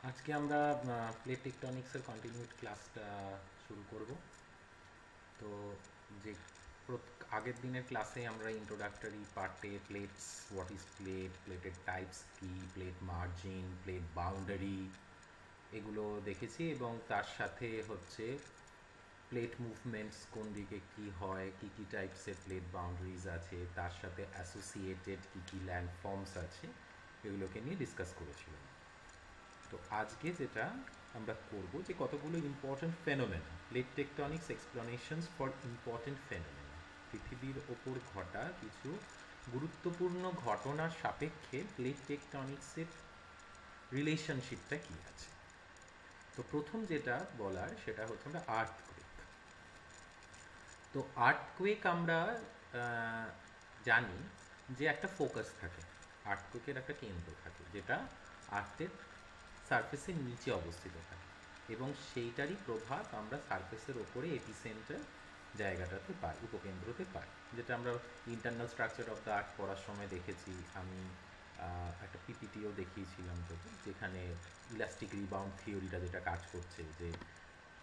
আজকে আমরা plate টেকটনিক্সের continued ক্লাসটা শুরু করব। তো যে আগের দিনের ক্লাসে আমরা ইন্ট্রোডাক্টরি পার্টে প্লেটস, হোয়াট ইজ প্লেট, প্লেটের টাইপস কী, প্লেট মার্জিন, প্লেট বাউন্ডারি, এগুলো দেখেছি। এবং তার সাথে হচ্ছে প্লেট মুভমেন্টস কোন দিকে কী হয়, কী কী টাইপসের প্লেট বাউন্ডারিজ আছে, তার সাথে অ্যাসোসিয়েটেড কী কী ল্যান্ডফর্মস আছে, এগুলোকে নিয়ে ডিসকাস করেছিলাম। তো আজকে যেটা আমরা করব যে কতগুলো important phenomena, plate tectonics explanations for important phenomena, পৃথিবীর ওপর ঘটা কিছু গুরুত্বপূর্ণ ঘটনার সাপেক্ষে প্লেট টেকটনিক্সের রিলেশনশিপটা কী আছে। তো প্রথম যেটা বলার সেটা হচ্ছে আমরা আর্থকুয়েক। তো আর্থকুয়েক আমরা জানি যে একটা ফোকাস থাকে, আর্থকুয়েকের একটা কেন্দ্র থাকে যেটা আর্থের সারফেসের নিচে অবস্থিত থাকে, এবং সেইটারই প্রভাব আমরা সারফেসের ওপরে এপিসেন্টার জায়গাটাতে পাই, উপকেন্দ্রতে পাই, যেটা আমরা internal structure of the earth পড়ার সময় দেখেছি। আমি একটা পিপিটিও দেখিয়েছিলাম তোকে, যেখানে ইলাস্টিক রিবাউন্ড থিওরিটা যেটা কাজ করছে, যে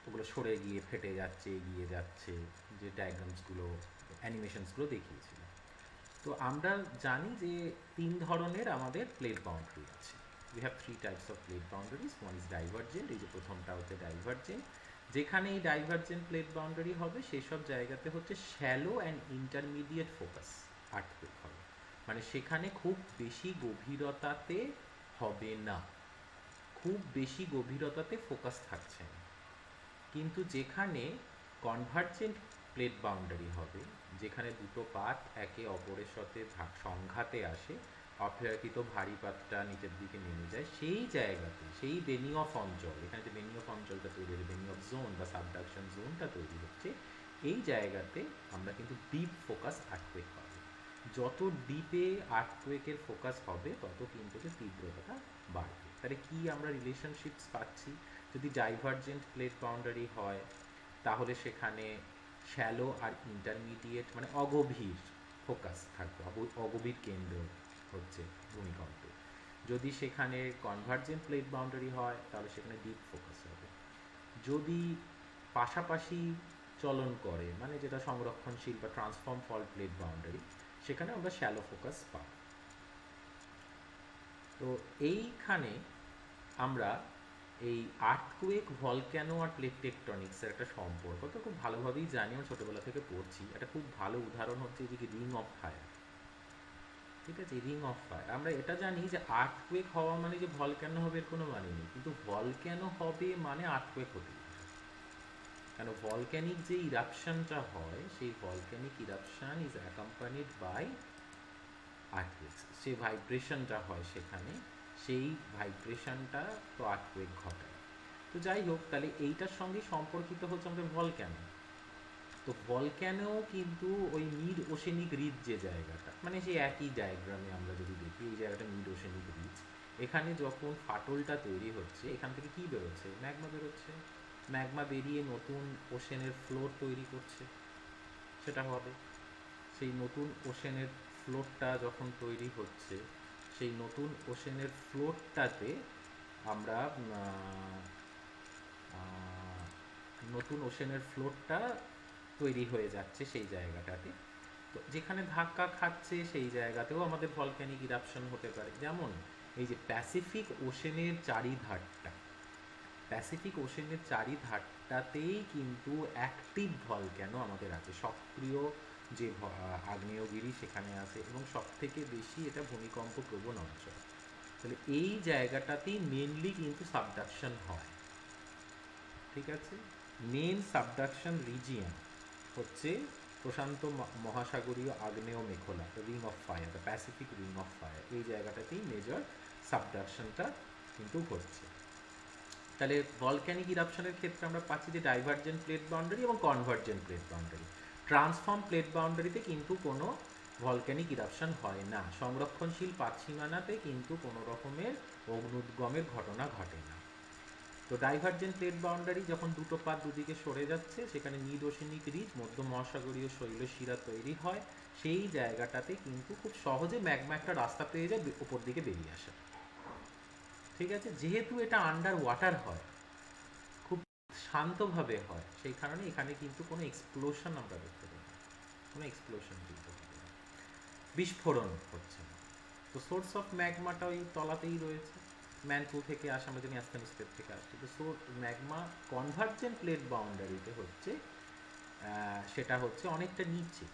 ওগুলো সরে গিয়ে ফেটে যাচ্ছে, এগিয়ে যাচ্ছে, যে ডায়াগ্রামসগুলো, অ্যানিমেশনসগুলো দেখিয়েছিলাম। তো আমরা জানি যে তিন ধরনের আমাদের প্লেট বাউন্ডারি আছে। We have three types of plate boundaries. One is divergent, এই যে প্রথমটা হচ্ছে ডাইভার্জেন্ট। যেখানে এই ডাইভার্জেন্ট প্লেট বাউন্ডারি হবে সেই সব জায়গাতে হচ্ছে shallow and intermediate focus earthquake হবে, মানে সেখানে খুব বেশি গভীরতাতে হবে না, খুব বেশি গভীরতাতে ফোকাস থাকছে না। কিন্তু যেখানে কনভার্জেন্ট প্লেট বাউন্ডারি হবে, যেখানে দুটো পাত একে অপরের সাথে সংঘাতে আসে, অপেক্ষাকৃত ভারী পাতটা নিচের দিকে নেমে যায়, সেই জায়গাতে, সেই বেনিয়ফ অঞ্চল, এখানে যে বেনিয়ফ অঞ্চলটা তৈরি হচ্ছে, বেনিয়ফ জোন বা সাবডাকশন জোনটা তৈরি হচ্ছে, এই জায়গাতে আমরা কিন্তু ডিপ ফোকাস আর্থকুয়েক পাবো। যত ডিপে আর্থকুয়েকের ফোকাস হবে তত কিন্তু তীব্রতাটা বাড়বে। তাহলে কি আমরা রিলেশনশিপস পাচ্ছি? যদি ডাইভার্জেন্ট প্লেট বাউন্ডারি হয় তাহলে সেখানে শ্যালো আর ইন্টারমিডিয়েট, মানে অগভীর ফোকাস থাকবে, অগভীর কেন্দ্র হচ্ছে ভূমিকম্প। যদি সেখানে কনভার্জেন্ট প্লেট বাউন্ডারি হয় তাহলে সেখানে ডিপ ফোকাস হবে। যদি পাশাপাশি চলন করে, মানে যেটা সংরক্ষণশীল বা ট্রান্সফর্ম ফল্ট প্লেট বাউন্ডারি, সেখানে আমরা শ্যালো ফোকাস পাব। তো এইখানে আমরা এই আর্থকুয়েক, ভলক্যানো আর প্লেট টেকটনিক্সের একটা সম্পর্ক তো খুব ভালোভাবেই জানি, আমরা ছোটোবেলা থেকে পড়ছি। একটা খুব ভালো উদাহরণ হচ্ছে যে রিং অফ ফায়ার। ঠিক আছে, রিং অফ ফায়ার। আমরা এটা জানি যে আর্থকুয়েক হওয়া মানে যে ভলক্যানো হবে এর কোনো মানে নেই, কিন্তু ভলক্যানো হবে মানে আর্থকুয়েক হতেই পারে। কেন, ভলক্যানিক যে ইরাপশনটা হয় সেই volcanic eruption is accompanied by earthquake, যে ভাইব্রেশনটা হয় সেখানে, সেই ভাইব্রেশনটা তো আর্থকুয়েক ঘটায়। তো যাই হোক, তাহলে এইটার সঙ্গে সম্পর্কিত হচ্ছে আমাদের ভলক্যানো। তো ভলক্যানোও কিন্তু ওই মিড ওশেনিক রিজ, যে জায়গাটা, মানে সেই একই ডায়াগ্রামে আমরা যদি দেখি, এই জায়গাটা মিড ওশেনিক রিজ, এখানে যখন ফাটলটা তৈরি হচ্ছে এখান থেকে কি বেরোচ্ছে? ম্যাগমা বেরোচ্ছে। ম্যাগমা বেরিয়ে নতুন ওশেনের ফ্লোর তৈরি করছে, সেটা হবে। সেই নতুন ওশেনের ফ্লোরটা যখন তৈরি হচ্ছে, সেই নতুন ওশেনের ফ্লোরটাতে আমরা নতুন ওশেনের ফ্লোরটা তৈরি হয়ে যাচ্ছে সেই জায়গাটাতে। তো যেখানে ধাক্কা খাচ্ছে সেই জায়গাতেও আমাদের ভলক্যানিক ইরাপশন হতে পারে। যেমন এই যে প্যাসিফিক ওশেনের চারিধারটা, প্যাসিফিক ওশেনের চারিধারটাতেই কিন্তু অ্যাক্টিভ ভলক্যানো আমাদের আছে, সক্রিয় যে আগ্নেয়গিরি সেখানে আছে, এবং সব থেকে বেশি এটা ভূমিকম্প প্রবণ অঞ্চল। তাহলে এই জায়গাটাতেই মেনলি কিন্তু সাবডাকশন হয়। ঠিক আছে, মেন সাবডাকশন রিজিয়ন হচ্ছে প্রশান্ত মহাসাগরীয় আগ্নেয় mekhela, ring of fire, the Pacific ring of fire, এই জায়গাটাতেই মেজর সাবডাকশনটা কিন্তু ঘটছে। তাহলে ভলক্যানিক ইরাপশনের ক্ষেত্রে আমরা পাচ্ছি যে ডাইভার্জেন্ট প্লেট বাউন্ডারি এবং convergent plate boundary. Transform plate বাউন্ডারিতে কিন্তু কোনো ভলক্যানিক ইরাপশন হয় না, সংরক্ষণশীল পাতসীমানাতে কিন্তু কোনো রকমের অগ্নুদ্গমের ঘটনা ঘটে না। তো ডাইভার্জেন্ট প্লেট বাউন্ডারি যখন দুটো পাত দুদিকে সরে যাচ্ছে, সেখানে মিড ওশেনিক রিজ, মধ্য মহাসাগরীয় শৈলশিরা তৈরি হয়, সেই জায়গাটাতে কিন্তু খুব সহজে ম্যাগমা একটা রাস্তা পেয়ে যায় ওপর দিকে বেরিয়ে আসে। ঠিক আছে, যেহেতু এটা আন্ডার ওয়াটার হয়, খুব শান্তভাবে হয়, সেই কারণে এখানে কিন্তু কোনো এক্সপ্লোশন আমরা দেখতে পাই না, কোনো এক্সপ্লোশন কিন্তু হবে না, বিস্ফোরণ হচ্ছে না। তো সোর্স অফ ম্যাগমাটা ওই তলাতেই রয়েছে, ম্যানপুল থেকে আসে, আমরা জানি অ্যাস্থান স্টেপ থেকে আসছে। তো ম্যাগমা কনভার্জেন্ট প্লেট বাউন্ডারিতে হচ্ছে, সেটা হচ্ছে অনেকটা নিচে,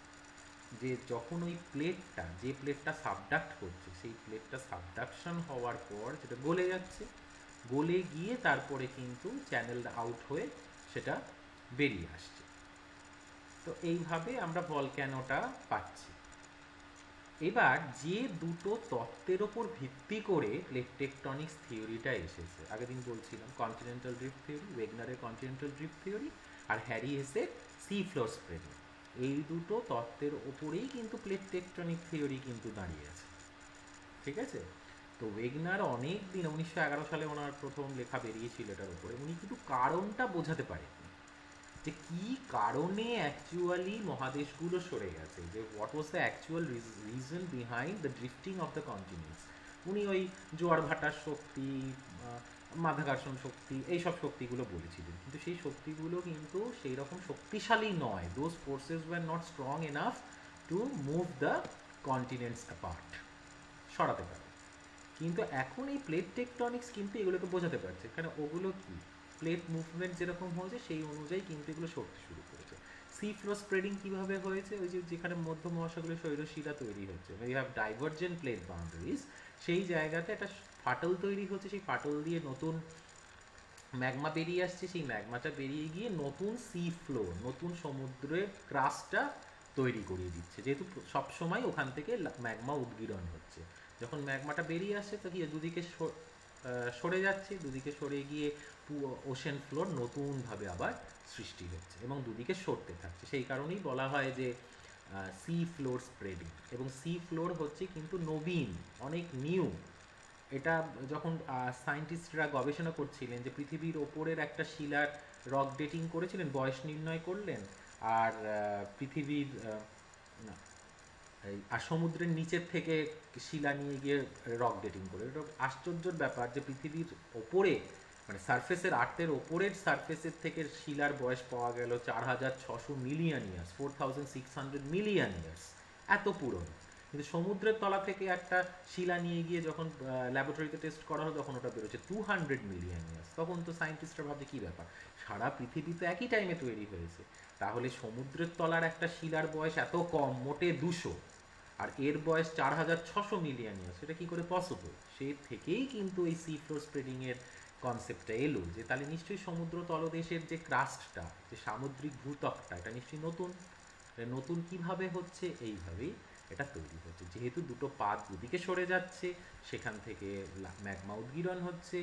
যে যখন ওই প্লেটটা, যে প্লেটটা সাবডাক্ট করছে, সেই প্লেটটা সাবডাকশন হওয়ার পর যেটা গলে যাচ্ছে, গলে গিয়ে তারপরে কিন্তু চ্যানেল আউট হয়ে সেটা বেরিয়ে আসছে। তো এইভাবে আমরা ভলক্যানোটা পাচ্ছি। এবার যে দুটো তত্ত্বের ওপর ভিত্তি করে প্লেট টেকটনিক্স থিওরিটা এসেছে, আগের দিন বলছিলাম কন্টিনেন্টাল ড্রিফট থিওরি, ওয়েগনারের কন্টিনেন্টাল ড্রিফট থিওরি, আর হ্যারি হেসের সি ফ্লোর স্প্রেডিং, এই দুটো তত্ত্বের ওপরেই কিন্তু প্লেট টেকটনিক থিওরি কিন্তু দাঁড়িয়ে আছে। ঠিক আছে, তো ওয়েগনার অনেক দিন, 1911 সালে ওনার প্রথম লেখা বেরিয়েছিল এটার উপরে, উনি কিন্তু কারণটা বোঝাতে পারেননি, যে কি কারণে অ্যাকচুয়ালি মহাদেশগুলো সরে গেছে, যে what was the actual reason behind the drifting of the continents. উনি ওই জোয়ার ভাটার শক্তি, মাধ্যাকর্ষণ শক্তি, এইসব শক্তিগুলো বলেছিলেন, কিন্তু সেই শক্তিগুলো কিন্তু সেই রকম শক্তিশালী নয়, those forces were not strong enough to move the continents apart, সরাতে পারে। কিন্তু এখন এই প্লেট টেকটনিক্স কিন্তু এগুলোকে বোঝাতে পারছে, কারণ ওগুলো কি, প্লেট মুভমেন্ট যেরকম হয়েছে সেই অনুযায়ী কিন্তু এগুলো সরতে শুরু করেছে। সি ফ্লো স্প্রেডিং কীভাবে হয়েছে, ওই যে যেখানে মধ্য মহাসাগরীয় শৈলশিরা তৈরি হচ্ছে, we have divergent plate boundaries, সেই জায়গাতে একটা ফাটল তৈরি হচ্ছে, সেই ফাটল দিয়ে নতুন ম্যাগমা বেরিয়ে আসছে, সেই ম্যাগমাটা বেরিয়ে গিয়ে নতুন সি ফ্লো, নতুন সমুদ্রের ক্রাস্টটা তৈরি করিয়ে দিচ্ছে, যেহেতু সবসময় ওখান থেকে ম্যাগমা উদ্গীরণ হচ্ছে। যখন ম্যাগমাটা বেরিয়ে আসছে তো কি দুদিকে সরে যাচ্ছে, দুদিকে সরে গিয়ে ওশেন ফ্লোর নতুনভাবে আবার সৃষ্টি হচ্ছে এবং দুদিকে সরতে থাকছে। সেই কারণেই বলা হয় যে সি ফ্লোর স্প্রেডিং, এবং সি ফ্লোর হচ্ছে কিন্তু নবীন, অনেক নিউ। এটা যখন সায়েন্টিস্টরা গবেষণা করছিলেন যে পৃথিবীর ওপরের একটা শিলার রক ডেটিং করেছিলেন, বয়স নির্ণয় করলেন, আর পৃথিবীর না, আর সমুদ্রের নিচের থেকে শিলা নিয়ে গিয়ে রক ডেটিং করে, এটা আশ্চর্যের ব্যাপার যে পৃথিবীর ওপরে, মানে সারফেসের, আর্থের ওপরের সারফেসের থেকে শিলার বয়স পাওয়া গেল 4600 মিলিয়ন ইয়ার্স, 4600 মিলিয়ন ইয়ার্স, এত পুরনো। কিন্তু সমুদ্রের তলা থেকে একটা শিলা নিয়ে গিয়ে যখন ল্যাবরেটরিতে টেস্ট করা হলো তখন ওটা বেরোচ্ছে 200 মিলিয়ন ইয়ার্স। তখন তো সায়েন্টিস্টরা ভাবছে কী ব্যাপার, সারা পৃথিবী তো একই টাইমে তৈরি হয়েছে, তাহলে সমুদ্রের তলার একটা শিলার বয়স এত কম, মোটে 200, আর এর বয়স 4600 মিলিয়ন ইয়ার্স, সেটা কী করে পসিবল? সে থেকেই কিন্তু এই সি ফ্লোর স্প্রেডিংয়ের কনসেপ্টটা এলো, যে তাহলে নিশ্চয়ই সমুদ্র তলদেশের যে ক্রাস্টটা, যে সামুদ্রিক ভূত্বকটা, এটা নিশ্চয়ই নতুন। নতুন কিভাবে হচ্ছে? এইভাবেই এটা তৈরি হচ্ছে, যেহেতু দুটো পাত দুদিকে সরে যাচ্ছে, সেখান থেকে ম্যাগমা উদ্গীরণ হচ্ছে,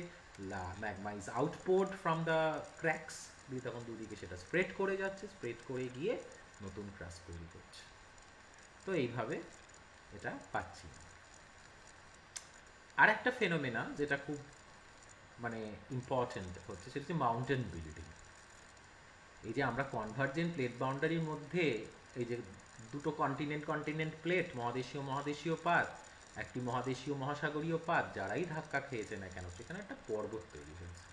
magma is outpoured from the cracks, দিয়ে তখন দুদিকে সেটা স্প্রেড করে যাচ্ছে, স্প্রেড করে গিয়ে নতুন ক্রাস্ট তৈরি করছে। তো এইভাবে এটা পাচ্ছি। আর একটা ফেনোমেনা যেটা খুব মানে ইম্পর্টেন্ট হচ্ছে, সেটা হচ্ছে মাউন্টেন বিল্ডিং। এই যে আমরা কনভার্জেন্ট প্লেট বাউন্ডারির মধ্যে এই যে দুটো কন্টিনেন্ট প্লেট, মহাদেশীয় মহাদেশীয় পাত, একটি মহাদেশীয় মহাসাগরীয় পাত, যারাই ধাক্কা খেয়েছে না কেন সেখানে একটা পর্বত তৈরি হয়েছে।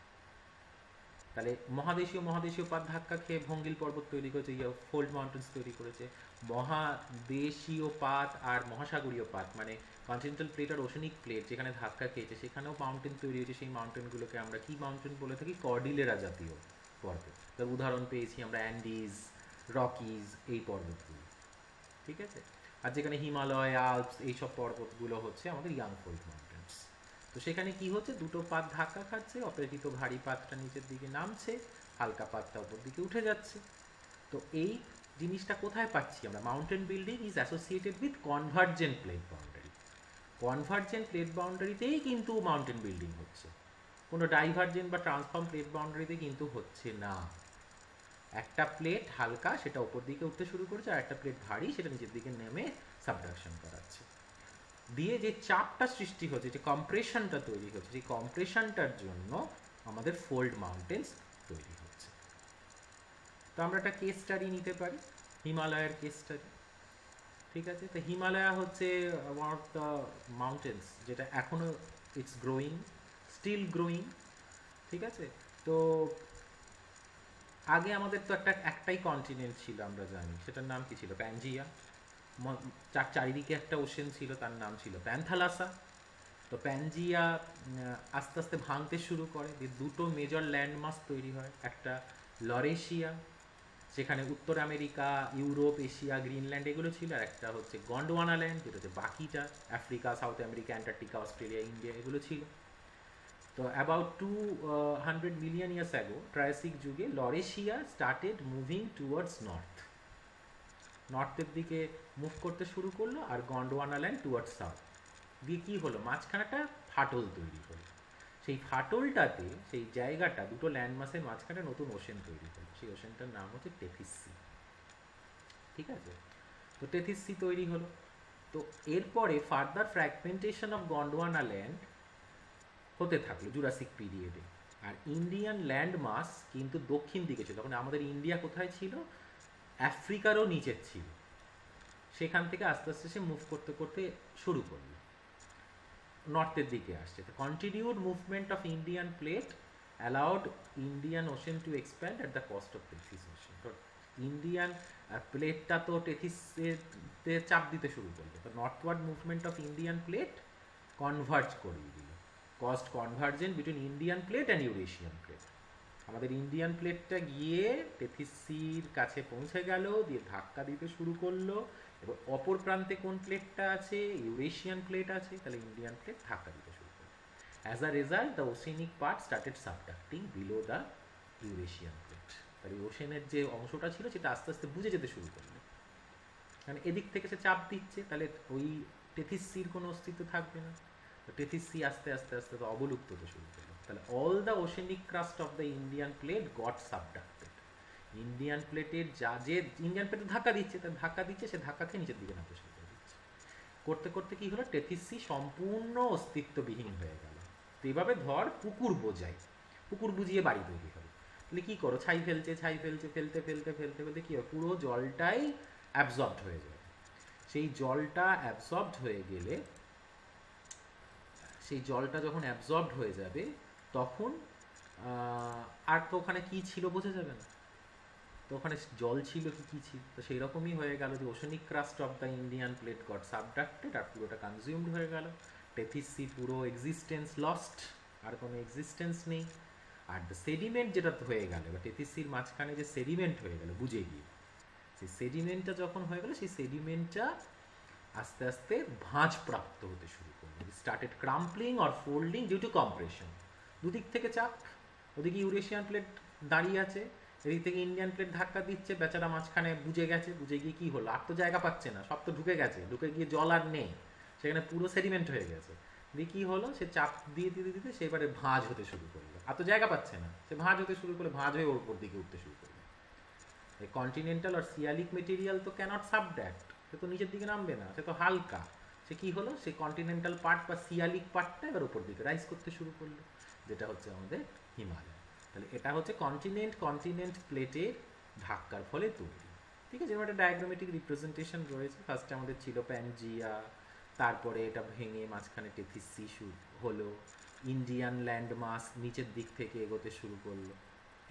তাহলে মহাদেশীয় পাত ধাক্কা খেয়ে ভঙ্গিল পর্বত তৈরি করেছে, ফোল্ড মাউন্টেন্স তৈরি করেছে। মহাদেশীয় পাত আর মহাসাগরীয় পাত, মানে কন্টিনেন্টাল প্লেট আর ওশেনিক প্লেট যেখানে ধাক্কা খেয়েছে সেখানেও মাউন্টেন তৈরি হয়েছে। সেই মাউন্টেনগুলোকে আমরা কি মাউন্টেন বলে থাকি? কর্ডিলেরা জাতীয় পর্বত। তার উদাহরণ পেয়েছি আমরা অ্যান্ডিজ, রকিজ, এই পর্বতগুলো। ঠিক আছে, আর যেখানে হিমালয়, আল্পস, এইসব পর্বতগুলো হচ্ছে আমাদের ইয়াংফোল্ড মাউন্টেন্স। তো সেখানে কি হচ্ছে, দুটো পাত ধাক্কা খাচ্ছে, অপেক্ষিত ভারী পাতটা নিচের দিকে নামছে, হালকা পাতটা উপর দিকে উঠে যাচ্ছে। তো এই জিনিসটা কোথায় পাচ্ছি আমরা? Mountain building is associated with convergent plate boundary. Convergent plate বাউন্ডারিতেই কিন্তু মাউন্টেন বিল্ডিং হচ্ছে, কোনো ডাইভার্জেন্ট বা ট্রান্সফর্ম প্লেট বাউন্ডারিতে কিন্তু হচ্ছে না। একটা প্লেট হালকা, সেটা উপর দিকে উঠতে শুরু করেছে, আর একটা প্লেট ভারী, সেটা নিচের দিকে নেমে সাবডাকশন করাচ্ছে, দিয়ে যে চাপটা সৃষ্টি হচ্ছে, যে কম্প্রেশনটা তৈরি হচ্ছে, সেই কম্প্রেশনটার জন্য আমাদের ফোল্ড মাউন্টেন্স তৈরি হচ্ছে। তো আমরা একটা কেস স্টাডি নিতে পারি, হিমালয়ের কেস স্টাডি। ঠিক আছে, তো হিমালয়া হচ্ছে ওয়ান অফ দ্য মাউন্টেন্স যেটা এখনও ইটস গ্রোয়িং, স্টিল গ্রোয়িং, ঠিক আছে। তো আগে আমাদের তো একটাই কন্টিনেন্ট ছিল আমরা জানি, সেটার নাম কি ছিল? প্যানজিয়া। চারিদিকে একটা ওশেন ছিল, তার নাম ছিল প্যানথালাসা। তো প্যানজিয়া আস্তে আস্তে ভাঙতে শুরু করে, দুটো মেজর ল্যান্ডমাস তৈরি হয়। একটা লরেশিয়া, সেখানে উত্তর আমেরিকা, ইউরোপ, এশিয়া, গ্রিনল্যান্ড এগুলো ছিল, আর একটা হচ্ছে গন্ডওয়ানা ল্যান্ড, যেটা হচ্ছে বাকিটা Africa, south America, Antarctica, Australia, India এগুলো ছিল। তো about 200 million years ago, Triassic যুগে, লরেশিয়া স্টার্টেড মুভিং টুয়ার্ডস নর্থের দিকে মুভ করতে শুরু করলো, আর গন্ডওয়ানা ল্যান্ড টুয়ার্ডস সাউথ। দিয়ে কী হলো, মাঝখানাটা ফাটল তৈরি হলো। সেই ফাটলটাতে, সেই জায়গাটা, দুটো ল্যান্ডমাসের মাঝখানে নতুন ওশেন তৈরি হলো। সেই ওশেনটার নাম হচ্ছে টেথিস সি, ঠিক আছে। তো টেথিস সি তৈরি হলো। তো এরপরে further fragmentation of Gondwana land হতে থাকলো জুরাসিক পিরিয়ডে। আর ইন্ডিয়ান ল্যান্ড মাস কিন্তু দক্ষিণ দিকে ছিল, তখন আমাদের ইন্ডিয়া কোথায় ছিল? আফ্রিকারও নিচের ছিল। সেখান থেকে আস্তে আস্তে সে মুভ করতে করতে শুরু করলো, নর্থের দিকে আসছে। তো continued movement of Indian plate allowed Indian ocean to expand at the cost of Tethys ocean. তো ইন্ডিয়ান প্লেটটা তো টেথিসে চাপ দিতে শুরু করলো, তো northward movement of Indian plate converge করিয়ে দিল, cost convergent between Indian plate and Eurasian plate. আমাদের ইন্ডিয়ান প্লেটটা গিয়ে টেথিস সির কাছে পৌঁছে গেল, দিয়ে ধাক্কা দিতে শুরু করলো। এবার অপর প্রান্তে কোন প্লেটটা আছে? ইউরেশিয়ান প্লেট আছে, তাহলে ইন্ডিয়ান প্লেট ধাক্কা দিতে শুরু করলো। As a result the oceanic part started subducting below the Eurasian plate. তাহলে ওশেনের যে অংশটা ছিল সেটা আস্তে আস্তে বুঝে যেতে শুরু করলো, কারণ এদিক থেকে সে চাপ দিচ্ছে, তাহলে ওই টেথিস সির কোনো অস্তিত্ব থাকবে না। টেথিস সি আস্তে আস্তে আস্তে তো অবলুপ্ত হতে শুরু করলো। তাহলে all the oceanic crust of the Indian plate got subducted. Indian প্লেটের যে ইন্ডিয়ান প্লেটে ধাক্কা দিচ্ছে, তার ধাক্কা দিচ্ছে, সে ধাক্কা খেয়ে নিচের দিকে নামতে শুরু করে দিচ্ছে। করতে করতে কি হলো, টেথিস সি সম্পূর্ণ অস্তিত্ববিহীন হয়ে গেল। তো এইভাবে ধর পুকুর বোঝাই, পুকুর বুঝিয়ে বাড়ি তৈরি হবে। তাহলে কী করো, ছাই ফেলতে ফেলতে ফেলতে কী হয়, পুরো জলটাই অ্যাবজর্বড হয়ে যায়। সেই জলটা অ্যাবজর্বড হয়ে গেলে, সেই জলটা যখন অ্যাবজর্বড হয়ে যাবে, তখন আর তো ওখানে কী ছিল বোঝা যাবে না। তো ওখানে জল ছিল কি ছিল, তো সেই রকমই হয়ে গেল যে oceanic crust of the Indian plate got subducted, আর পুরোটা কনজিউমড হয়ে গেল। টেথিস সি পুরো এক্সিস্টেন্স লস্ট, আর কোনো এক্সিস্টেন্স নেই। আর দ্য সেডিমেন্ট যেটা হয়ে গেল, বা টেথিস সির মাঝখানে যে সেডিমেন্ট হয়ে গেল বুঝে গিয়ে, সেই সেডিমেন্টটা যখন হয়ে গেল, সেই সেডিমেন্টটা আস্তে আস্তে ভাঁজ প্রাপ্ত হতে শুরু করলো। Started crumpling or folding due to compression. দুদিক থেকে চাপ, ওদিকে ইউরেশিয়ান প্লেট দাঁড়িয়ে আছে, এদিক থেকে ইন্ডিয়ান প্লেট ধাক্কা দিচ্ছে, বেচারা মাঝখানে বুঝে গেছে। বুঝে গিয়ে কী হলো, আর তো জায়গা পাচ্ছে না, সব তো ঢুকে গেছে, ঢুকে গিয়ে জল আর নেই, সেখানে পুরো সেডিমেন্ট হয়ে গেছে। দিয়ে কী হলো, সে চাপ দিয়ে দিতে দিতে সে এবারে ভাঁজ হতে শুরু করলো, আর তো জায়গা পাচ্ছে না, সে ভাঁজ হতে শুরু করলে ভাঁজ হয়ে ওর উপর দিকে উঠতে শুরু করলো। এই কন্টিনেন্টাল আর সিয়ালিক মেটেরিয়াল তো ক্যানট সাবডাক্ট, সে তো নিচের দিকে নামবে না, সে তো হালকা। সে কী হলো, সে কন্টিনেন্টাল পার্ট বা সিয়ালিক পার্টটা এবার উপর দিকে রাইজ করতে শুরু করলো, যেটা হচ্ছে আমাদের হিমালয়। তাহলে এটা হচ্ছে কন্টিনেন্ট প্লেটের ধাক্কার ফলে তৈরি, ঠিক আছে। যেমন একটা ডায়াগ্রামেটিক রিপ্রেজেন্টেশন রয়েছে। ফার্স্টে আমাদের ছিল প্যানজিয়া, তারপরে এটা ভেঙে মাঝখানে টেথিস সি হলো, ইন্ডিয়ান ল্যান্ড মাস নিচের দিক থেকে এগোতে শুরু করলো,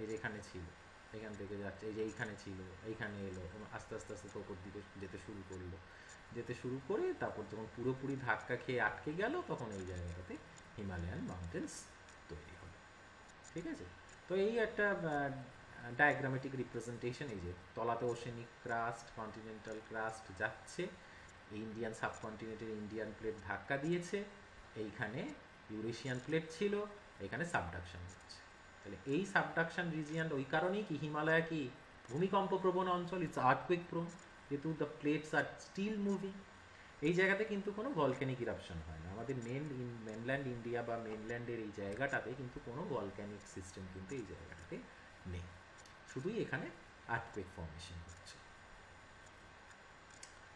এই যেখানে ছিল, এখান থেকে যাচ্ছে, এই যে এইখানে ছিল, এইখানে এলো, এবং আস্তে আস্তে আস্তে ওপর দিকে যেতে শুরু করে তারপর যখন পুরোপুরি ধাক্কা খেয়ে আটকে গেল, তখন এই জায়গাটাতে হিমালয়ান মাউন্টেন্স তৈরি হলো, ঠিক আছে। তো এই একটা ডায়াগ্রামেটিক রিপ্রেজেন্টেশন। এই যে তলাতে ওশেনিক ক্রাস্ট, কন্টিনেন্টাল ক্রাস্ট যাচ্ছে, ইন্ডিয়ান সাবকন্টিনেন্টের ইন্ডিয়ান প্লেট ধাক্কা দিয়েছে, এইখানে ইউরেশিয়ান প্লেট ছিল, এখানে সাবডাকশন হচ্ছে। তাহলে এই সাবডাকশন রিজিয়ন ওই কারণেই কি হিমালয় কি ভূমিকম্প প্রবণ অঞ্চল, ইটস আর্থকুয়েক প্রোন, যেহেতু the plates are still moving. এই জায়গাতে কিন্তু কোনো ভলক্যানিক ইরাপশন হয় না। আমাদের মেনল্যান্ড ইন্ডিয়া বা মেনল্যান্ডের এই জায়গাটাতে কিন্তু কোনো ভলক্যানিক সিস্টেম কিন্তু এই জায়গাটাতে নেই, শুধুই এখানে আর্থকুয়েক ফর্মেশন হচ্ছে।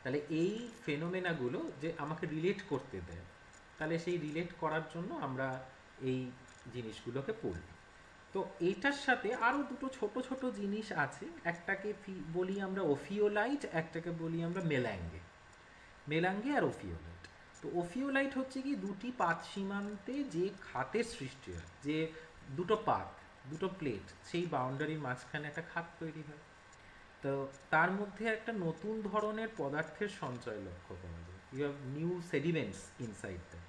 তাহলে এই ফেনোমেনাগুলো যে আমাকে রিলেট করতে দেয়, তাহলে সেই রিলেট করার জন্য আমরা এই জিনিসগুলোকে পড়ি। তো এইটার সাথে আরও দুটো ছোট ছোট জিনিস আছে, একটাকে বলি আমরা ওফিওলাইট, একটাকে বলি আমরা মেলাঙ্গে আর ওফিওলাইট। তো ওফিওলাইট হচ্ছে কি দুটি পাত সীমান্তে যে খাতের সৃষ্টি হয়, যে দুটো পাত, দুটো প্লেট, সেই বাউন্ডারির মাঝখানে একটা খাত তৈরি হয়। তো তার মধ্যে একটা নতুন ধরনের পদার্থের সঞ্চয় লক্ষ্য করা যায়। You have new sediments inside that,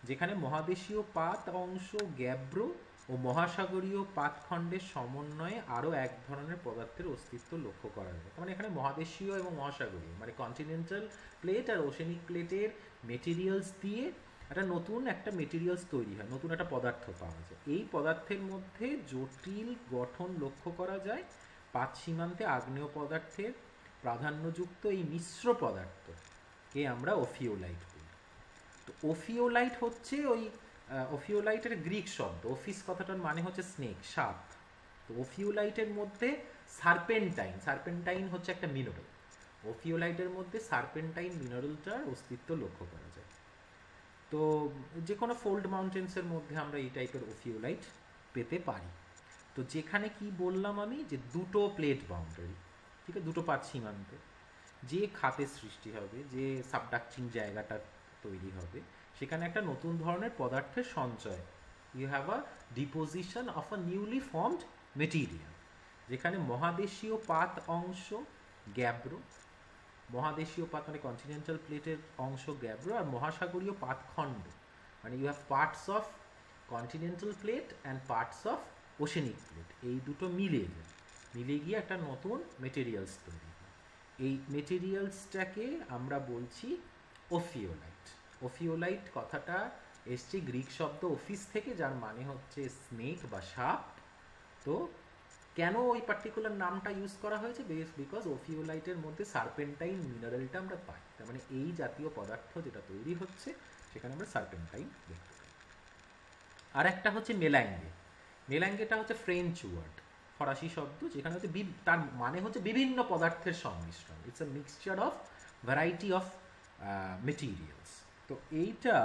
যেখানে মহাদেশীয় পাত অংশ, গ্যাব্রো ও মহাসাগরীয় পাতখণ্ডের সমন্বয়ে আরও এক ধরনের পদার্থের অস্তিত্ব লক্ষ্য করা যায়। মানে এখানে মহাদেশীয় এবং মহাসাগরীয় মানে কন্টিনেন্টাল প্লেট আর ওশেনিক প্লেটের মেটেরিয়ালস দিয়ে একটা মেটেরিয়ালস তৈরি হয়, নতুন একটা পদার্থ পাওয়া যায়। এই পদার্থের মধ্যে জটিল গঠন লক্ষ্য করা যায়। পাত সীমান্তে আগ্নেয় পদার্থের প্রাধান্যযুক্ত এই মিশ্র পদার্থকে আমরা ওফিওলাইট বলি। তো ওফিওলাইট হচ্ছে ওফিওলাইটের গ্রিক শব্দ, ওফিস কথাটার মানে হচ্ছে স্নেক, সাপ। তো ওফিওলাইটের মধ্যে সার্পেন্টাইন হচ্ছে একটা মিনারেল। ওফিওলাইটের মধ্যে সার্পেন্টাইন মিনারেলটার অস্তিত্ব লক্ষ্য করা যায়। তো যে কোনো ফোল্ড মাউন্টেন্সের মধ্যে আমরা এই টাইপের ওফিওলাইট পেতে পারি। তো যেখানে কি বললাম আমি, যে দুটো প্লেট বাউন্ডারি, ঠিক আছে, দুটো পাত সীমান্তে যে খাতের সৃষ্টি হবে, যে সাবডাকটিং জায়গাটা তৈরি হবে, সেখানে একটা নতুন ধরনের পদার্থের সঞ্চয়, you have a deposition of a newly formed material, যেখানে মহাদেশীয় পাত অংশ, গ্যাব্রো, মহাদেশীয় পাত মানে কন্টিনেন্টাল প্লেটের অংশ গ্যাব্রো, আর মহাসাগরীয় পাতখণ্ড মানে you have parts of continental plate and parts of oceanic plate, এই দুটো মিলে গিয়ে একটা নতুন মেটেরিয়ালস তৈরি হয়। এই মেটেরিয়ালসটাকে আমরা বলছি ওফিওলাইট। ওফিওলাইট কথাটা এসছে গ্রিক শব্দ ওফিস থেকে, যার মানে হচ্ছে স্নেক বা সাপ। তো কেন ওই পার্টিকুলার নামটা ইউজ করা হয়েছে? বিকজ ওফিওলাইটের মধ্যে সার্পেন্টাইন মিনারেলটা আমরা পাই। তার মানে এই জাতীয় পদার্থ যেটা তৈরি হচ্ছে সেখানে আমরা সার্পেন্টাইন দেখতে পাই। আর একটা হচ্ছে মেলাঙ্গে। মেলাঙ্গেটা হচ্ছে ফ্রেঞ্চ ওয়ার্ড, ফরাসি শব্দ, যেখানে হচ্ছে তার মানে হচ্ছে বিভিন্ন পদার্থের সংমিশ্রণ। It's a mixture of variety of materials. তো এইটা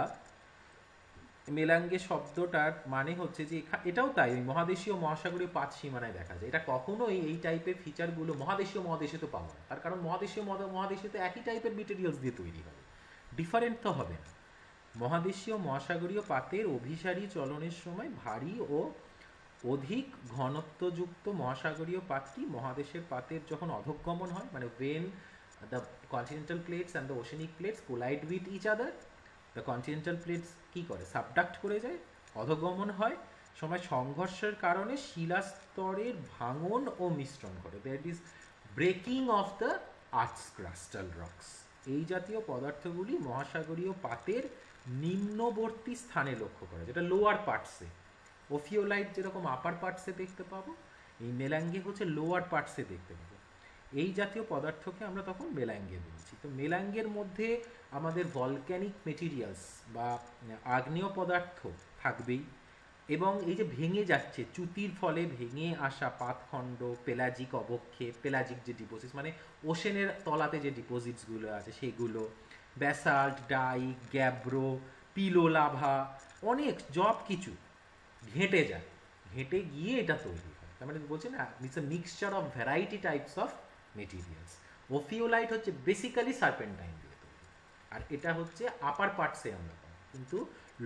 মেলাঙ্গে শব্দটার মানে হচ্ছে যে এটাও তাই, ওই মহাদেশীয় মহাসাগরীয় পাত সীমানায় দেখা যায়। এটা কখনোই এই টাইপের ফিচারগুলো মহাদেশীয় মহাদেশে তো পাবো না, তার কারণ মহাদেশীয় মহাদেশে তো একই টাইপের মেটেরিয়ালস দিয়ে তৈরি হবে, ডিফারেন্ট তো হবে না। মহাদেশীয় মহাসাগরীয় পাতের অভিসারী চলনের সময় ভারী ও অধিক ঘনত্বযুক্ত মহাসাগরীয় পাতটি মহাদেশের পাতের যখন অধঃগমন হয়, মানে when the continental plates and the oceanic plates collide with each other, the continental plates কি করে, সাবডাক্ট করে যায়, অধঃগমন হয় সময় সংঘর্ষের কারণে শিলাস্তরের ভাঙন ও মিশ্রণ করে, that is breaking of the earth's crustal rocks. এই জাতীয় পদার্থগুলি মহাসাগরীয় পাতের নিম্নবর্তী স্থানে লক্ষ্য করে, যেটা লোয়ার পার্টসে। ওফিওলাইট যেরকম আপার পার্টসে দেখতে পাবো, এই মেলাঙ্গে হচ্ছে লোয়ার পার্টসে দেখতে পাবো। এই জাতীয় পদার্থকে আমরা তখন মেলাঙ্গে বলছি। তো মেলাঙ্গের মধ্যে আমাদের ভলক্যানিক মেটেরিয়ালস বা আগ্নেয় পদার্থ থাকবেই, এবং এই যে ভেঙে যাচ্ছে চ্যুতির ফলে ভেঙে আসা পাতখণ্ড, পেলাজিক অবক্ষেপ, পেলাজিক যে ডিপোজিটস মানে ওশেনের তলাতে যে ডিপোজিটসগুলো আছে সেগুলো, ব্যাসাল্ট, ডাইক, গ্যাব্রো, পিলোলাভা, অনেক জব কিছু ঘেঁটে যায়, ঘেঁটে গিয়ে এটা তৈরি হয়। তার মানে বলছে না, it's a mixture of variety types of materials. Ophiolite হচ্ছে বেসিক্যালি সার্পেন্টাইন দিয়ে তৈরি, আর এটা হচ্ছে আপার পার্টসে আমরা পাই, কিন্তু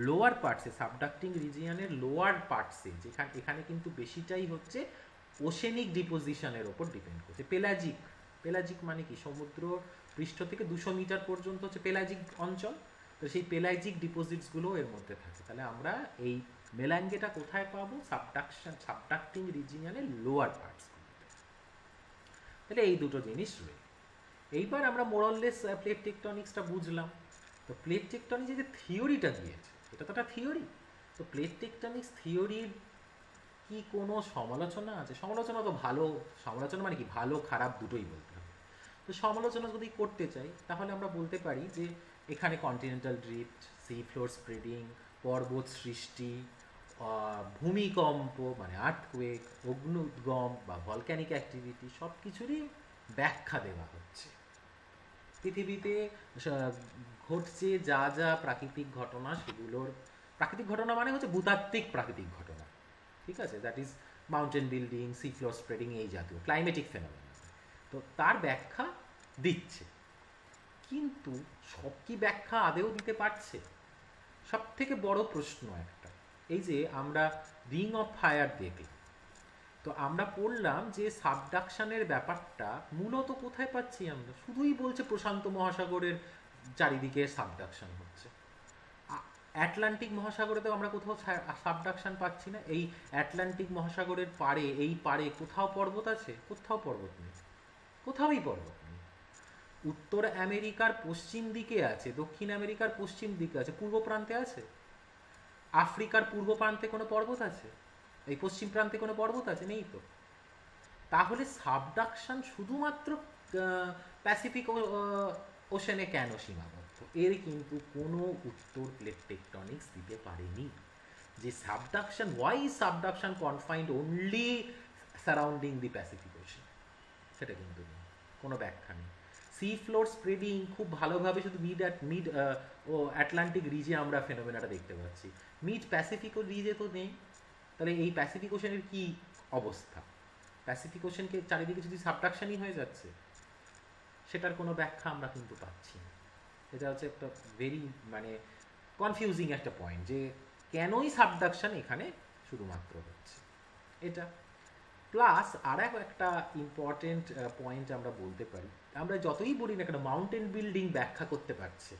লোয়ার পার্টসে, সাবডাক্টিং রিজিয়নের লোয়ার পার্টসে, যেখানে এখানে কিন্তু বেশিটাই হচ্ছে ওশেনিক ডিপোজিশনের ওপর ডিপেন্ড করছে। পেলাজিক মানে কি, সমুদ্র পৃষ্ঠ থেকে 200 মিটার পর্যন্ত হচ্ছে পেলাজিক অঞ্চল। তো সেই পেলাজিক ডিপোজিটসগুলো এর মধ্যে থাকে। তাহলে আমরা এই মেলাঙ্গেটা কোথায় পাবো? সাবডাক্টিং রিজিয়নের লোয়ার পার্টস। তাহলে এই দুটো জিনিস রয়েছে। এইবার আমরা মোরাললেস প্লেট টেকটনিক্সটা বুঝলাম। তো প্লেট টেকটনিক্স যে থিওরিটা দিয়েছে, এটা তো একটা থিওরি। তো প্লেট টেকটনিক্স থিওরির কি কোনো সমালোচনা আছে? সমালোচনা তো ভালো, সমালোচনা মানে কি, ভালো খারাপ দুটোই বলতে হবে। তো সমালোচনা যদি করতে চাই তাহলে আমরা বলতে পারি যে এখানে continental drift, C floor spreading, পর্বত সৃষ্টি, ভূমিকম্প মানে আর্থকুয়েক, অগ্নুদ্গম বা ভলক্যানিক অ্যাক্টিভিটি, সব কিছুরই ব্যাখ্যা দেওয়া হচ্ছে। পৃথিবীতে ঘটছে যা যা প্রাকৃতিক ঘটনা, সেগুলোর প্রাকৃতিক ঘটনা মানে হচ্ছে ভূতাত্ত্বিক প্রাকৃতিক ঘটনা, ঠিক আছে, that is mountain building, C floor spreading, এই জাতীয় ক্লাইমেটিক ফেনোমেনন। তো তার ব্যাখ্যা দিচ্ছে। কিন্তু সব কি ব্যাখ্যা আদেও দিতে পারছে? সব থেকে বড় প্রশ্ন একটা। এই যে আমরা রিং অফ ফায়ার দেখলাম, তো আমরা পড়লাম যে সাবডাকশনের ব্যাপারটা মূলত কোথায় পাচ্ছি আমরা? শুধুই বলছে প্রশান্ত মহাসাগরের চারিদিকে সাবডাকশন হচ্ছে। আটলান্টিক মহাসাগরে তো আমরা কোথাও সাবডাকশন পাচ্ছি না। এই আটলান্টিক মহাসাগরের পাড়ে, এই পাড়ে কোথাও পর্বত আছে? কোথাও পর্বত নেই, কোথাওই পর্বত নেই। উত্তর আমেরিকার পশ্চিম দিকে আছে, দক্ষিণ আমেরিকার পশ্চিম দিকে আছে, পূর্ব প্রান্তে আছে? আফ্রিকার পূর্ব প্রান্তে কোনো পর্বত আছে? এই পশ্চিম প্রান্তে কোনো পর্বত আছে? নেই তো। তাহলে সাবডাকশন শুধুমাত্র প্যাসিফিক ওশেনে কেন সীমাবদ্ধ? এর কিন্তু কোনো উত্তর প্লেট টেকটনিক্স দিতে পারেনি। যে subduction, why subduction confined only surrounding the Pacific ocean, সেটা কিন্তু নেই, কোনো ব্যাখ্যা নেই। সি ফ্লোর স্প্রেডিং খুব ভালোভাবে শুধু মিড ও আটলান্টিক রিজে আমরা ফেনোমেনাটা দেখতে পাচ্ছি, মিড প্যাসিফিক রিজে তো নেই। তাহলে এই প্যাসিফিক ওশেনের কি অবস্থা? প্যাসিফিক ওশেনকে চারিদিকে যদি সাবডাকশনই হয়ে যাচ্ছে, সেটার কোনো ব্যাখ্যা আমরা কিন্তু পাচ্ছি না। এটা হচ্ছে একটা ভেরি মানে কনফিউজিং একটা পয়েন্ট, যে কেনই সাবডাকশন এখানে শুধুমাত্র হচ্ছে এটা। প্লাস আর একটা ইম্পর্টেন্ট পয়েন্ট আমরা বলতে পারি, আমরা যতই বলি না কেন মাউন্টেন বিল্ডিং ব্যাখ্যা করতে পারছে,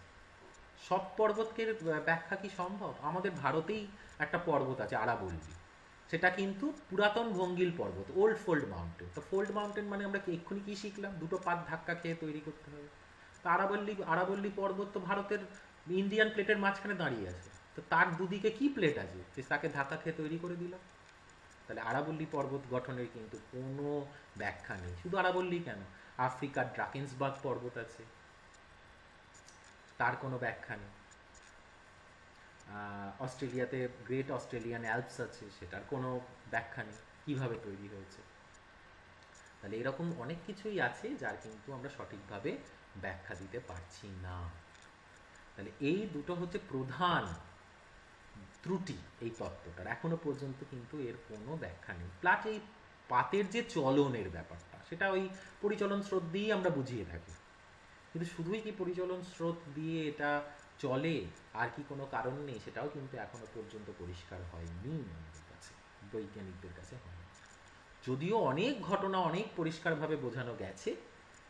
সব পর্বতকে ব্যাখ্যা কি সম্ভব? আমাদের ভারতেই একটা পর্বত আছে আরাবল্লী, সেটা কিন্তু পুরাতন ভঙ্গিল পর্বত, ওল্ড ফোল্ড মাউন্টেন। তো ফোল্ড মাউন্টেন মানে আমরা কি এক্ষুনি কি শিখলাম? দুটো পাত ধাক্কা খেয়ে তৈরি করতে হবে। তো আরাবল্লী পর্বত তো ভারতের ইন্ডিয়ান প্লেটের মাঝখানে দাঁড়িয়ে আছে, তো তার দুদিকে কি প্লেট আছে যে তাকে ধাক্কা খেয়ে তৈরি করে দিলাম? তাহলে আরাবল্লী পর্বত গঠনের কিন্তু কোনো ব্যাখ্যা নেই। শুধু আরাবল্লী কেন, আফ্রিকার ড্রাকেন্সবার্গ পর্বত আছে, তার কোনো ব্যাখ্যা নেই। অস্ট্রেলিয়াতে গ্রেট অস্ট্রেলিয়ান অ্যালপস আছে, সেটার কোনো ব্যাখ্যা নেই কীভাবে তৈরি হয়েছে। তাহলে এরকম অনেক কিছুই আছে যার কিন্তু আমরা সঠিকভাবে ব্যাখ্যা দিতে পারছি না। তাহলে এই দুটো হচ্ছে প্রধান ত্রুটি এই তত্ত্বটার, এখনো পর্যন্ত কিন্তু এর কোনো ব্যাখ্যা নেই। প্লাস এই পাতের যে চলনের ব্যাপারটা, সেটা ওই পরিচলন স্রোত দিয়েই আমরা বুঝিয়ে থাকি, কিন্তু শুধুই কি পরিচলন স্রোত দিয়ে এটা চলে, আর কি কোনো কারণ নেই, সেটাও কিন্তু এখনো পর্যন্ত পরিষ্কার হয়নি আমাদের কাছে, বৈজ্ঞানিকদের কাছে হয়নি। যদিও অনেক ঘটনা অনেক পরিষ্কারভাবে বোঝানো গেছে,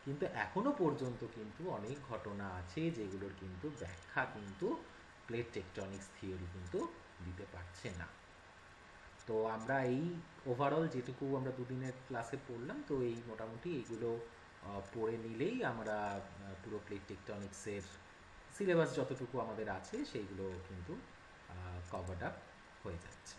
কিন্তু এখনো পর্যন্ত কিন্তু অনেক ঘটনা আছে যেগুলোর কিন্তু ব্যাখ্যা কিন্তু প্লেট টেকটনিক্স থিওরি কিন্তু দিতে পারছে না। তো আমরা এই ওভারঅল যেটুকু আমরা দুদিনের ক্লাসে পড়লাম, তো এই মোটামুটি এইগুলো পড়ে নিলেই আমরা পুরো প্লেট টেকটনিক্সের সিলেবাস যতটুকু আমাদের আছে সেইগুলো কিন্তু কভার্ড আপ হয়ে যাচ্ছে।